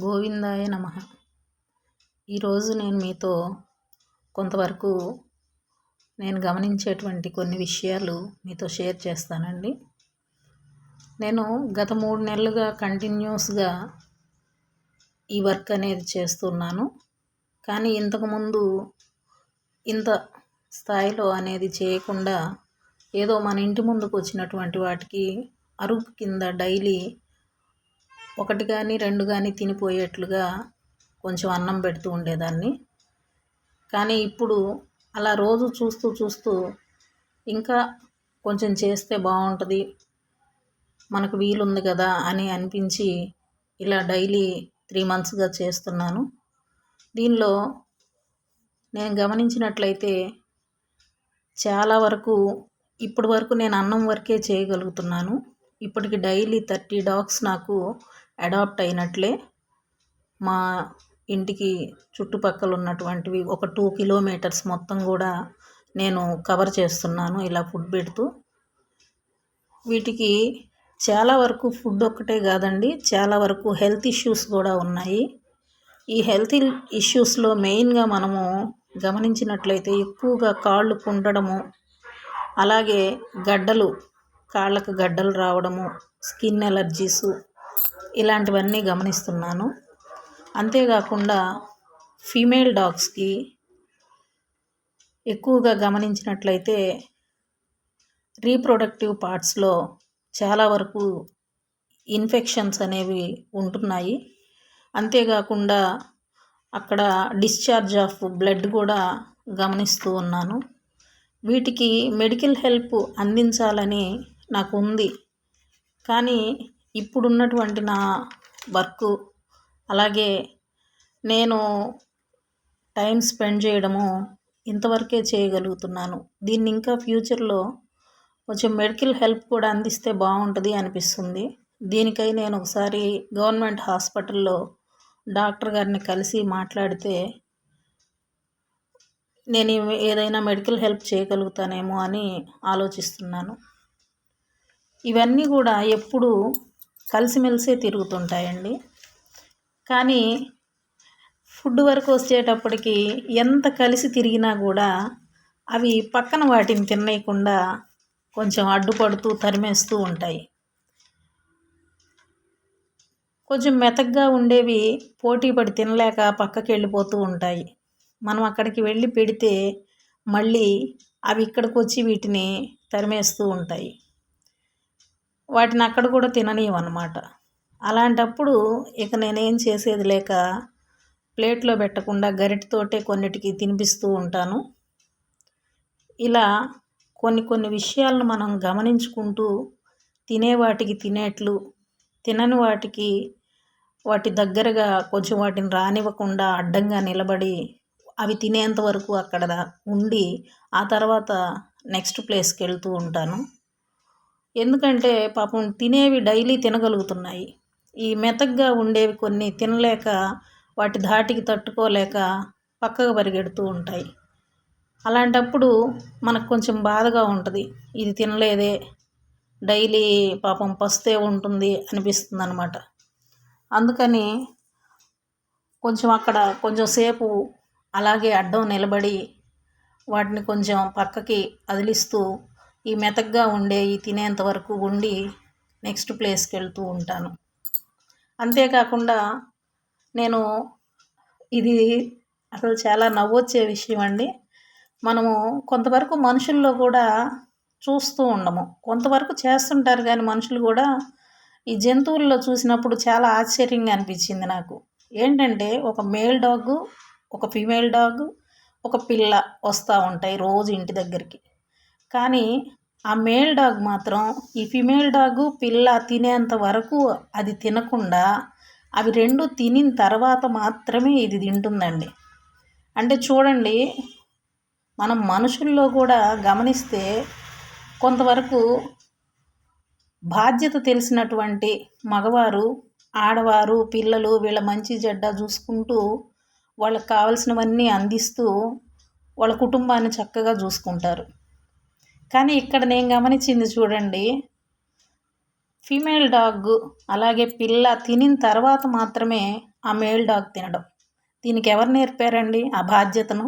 గోవిందాయ నమః. ఈరోజు నేను మీతో కొంతవరకు నేను గమనించేటువంటి కొన్ని విషయాలు మీతో షేర్ చేస్తానండి. నేను గత 3 నెలలుగా కంటిన్యూస్గా ఈ వర్క్ అనేది చేస్తున్నాను. కానీ ఇంతకుముందు ఇంత స్థాయిలో అనేది చేయకుండా ఏదో మన ఇంటి ముందుకు వచ్చినటువంటి వాటికి అరుగు కింద డైలీ 1 కానీ 2 కానీ తినిపోయేట్లుగా కొంచెం అన్నం పెడుతూ ఉండేదాన్ని. కానీ ఇప్పుడు అలా రోజు చూస్తూ ఇంకా కొంచెం చేస్తే బాగుంటుంది, మనకు వీలుంది కదా అని అనిపించి ఇలా డైలీ 3 మంత్స్గా చేస్తున్నాను. దీనిలో నేను గమనించినట్లయితే చాలా వరకు ఇప్పటి వరకు నేను అన్నం వరకే చేయగలుగుతున్నాను. ఇప్పటికి డైలీ 30 డాగ్స్ నాకు అడాప్ట్ అయినట్లే. మా ఇంటికి చుట్టుపక్కల ఉన్నటువంటివి ఒక 2 కిలోమీటర్స్ మొత్తం కూడా నేను కవర్ చేస్తున్నాను ఇలా ఫుడ్ పెడుతూ. వీటికి చాలా వరకు ఫుడ్ ఒక్కటే కాదండి, చాలా వరకు హెల్త్ ఇష్యూస్ కూడా ఉన్నాయి. ఈ హెల్త్ ఇష్యూస్లో మెయిన్గా మనము గమనించినట్లయితే ఎక్కువగా కాళ్ళు కుండడము, అలాగే గడ్డలు, కాళ్ళకు గడ్డలు రావడము, స్కిన్ ఎలర్జీసు ఇలాంటివన్నీ గమనిస్తున్నాను. అంతేకాకుండా ఫీమేల్ డాగ్స్కి ఎక్కువగా గమనించినట్లయితే రీప్రొడక్టివ్ పార్ట్స్లో చాలా వరకు ఇన్ఫెక్షన్స్ అనేవి ఉంటున్నాయి. అంతేకాకుండా అక్కడ డిశ్చార్జ్ ఆఫ్ బ్లడ్ కూడా గమనిస్తూ ఉన్నాను. వీటికి మెడికల్ హెల్ప్ అందించాలని నాకు ఉంది. కానీ ఇప్పుడున్నటువంటి నా వర్క్, అలాగే నేను టైం స్పెండ్ చేయడము ఇంతవరకే చేయగలుగుతున్నాను. దీన్ని ఇంకా ఫ్యూచర్లో కొంచెం మెడికల్ హెల్ప్ కూడా అందిస్తే బాగుంటుంది అనిపిస్తుంది. దీనికై నేను ఒకసారి గవర్నమెంట్ హాస్పిటల్లో డాక్టర్ గారిని కలిసి మాట్లాడితే నేను ఏదైనా మెడికల్ హెల్ప్ చేయగలుగుతానేమో అని ఆలోచిస్తున్నాను. ఇవన్నీ కూడా ఎప్పుడు కలిసిమెలిసే తిరుగుతుంటాయండి. కానీ ఫుడ్ వరకు వచ్చేటప్పటికి ఎంత కలిసి తిరిగినా కూడా అవి పక్కన వాటిని తినేయకుండా కొంచెం అడ్డుపడుతూ తరిమేస్తూ ఉంటాయి. కొంచెం మెతగ్గా ఉండేవి పోటీ పడి తినలేక పక్కకి వెళ్ళిపోతూ ఉంటాయి. మనం అక్కడికి వెళ్ళి పెడితే మళ్ళీ అవి ఇక్కడికి వచ్చి వీటిని తరిమేస్తూ ఉంటాయి. వాటిని అక్కడ కూడా తిననీయమన్నమాట. అలాంటప్పుడు ఇక నేనేం చేసేది లేక ప్లేట్లో పెట్టకుండా గరిటెతోటే కొన్నిటికి తినిపిస్తూ ఉంటాను. ఇలా కొన్ని విషయాలను మనం గమనించుకుంటూ తినేవాటికి తినేట్లు, తినని వాటికి వాటి దగ్గరగా కొంచెం వాటిని రానివ్వకుండా అడ్డంగా నిలబడి అవి తినేంత వరకు అక్కడ ఉండి ఆ తర్వాత నెక్స్ట్ ప్లేస్కి వెళ్తూ ఉంటాను. ఎందుకంటే పాపం తినేవి డైలీ తినగలుగుతున్నాయి. ఈ మెతగ్గా ఉండేవి కొన్ని తినలేక వాటి ధాటికి తట్టుకోలేక పక్కకు పరిగెడుతూ ఉంటాయి. అలాంటప్పుడు మనకు కొంచెం బాధగా ఉంటుంది. ఇది తినలేదే, డైలీ పాపం పస్తే ఉంటుంది అనిపిస్తుంది అన్నమాట. అందుకని కొంచెం అక్కడ కొంచెం సేపు అలాగే అడ్డం నిలబడి వాటిని కొంచెం పక్కకి అదిలిస్తూ ఈ మెతగ్గా ఉండే ఈ తినేంత వరకు ఉండి నెక్స్ట్ ప్లేస్కి వెళ్తూ ఉంటాను. అంతేకాకుండా నేను ఇది అసలు చాలా నవ్వొచ్చే విషయం అండి. మనము కొంతవరకు మనుషుల్లో కూడా చూస్తూ ఉండము, కొంతవరకు చేస్తుంటారు. కానీ మనుషులు కూడా ఈ జంతువుల్లో చూసినప్పుడు చాలా ఆశ్చర్యంగా అనిపించింది నాకు. ఏంటంటే ఒక మేల్ డాగ్, ఒక ఫీమేల్ డాగ్, ఒక పిల్ల వస్తూ ఉంటాయి రోజు ఇంటి దగ్గరికి. కానీ ఆ మేల్ డాగ్ మాత్రం ఈ ఫిమేల్ డాగు పిల్ల తినేంత వరకు అది తినకుండా అవి 2 తినిన తర్వాత మాత్రమే ఇది తింటుందండి. అంటే చూడండి, మనం మనుషుల్లో కూడా గమనిస్తే కొంతవరకు బాధ్యత తెలిసినటువంటి మగవారు, ఆడవారు, పిల్లలు వీళ్ళ మంచి చెడ్డ చూసుకుంటూ వాళ్ళకి కావాల్సినవన్నీ అందిస్తూ వాళ్ళ కుటుంబాన్ని చక్కగా చూసుకుంటారు. కానీ ఇక్కడ నేను గమనించింది చూడండి, ఫీమేల్ డాగ్ అలాగే పిల్ల తినిన తర్వాత మాత్రమే ఆ మేల్ డాగ్ తినడం. దీనికి ఎవరు నేర్పారండి ఆ బాధ్యతను?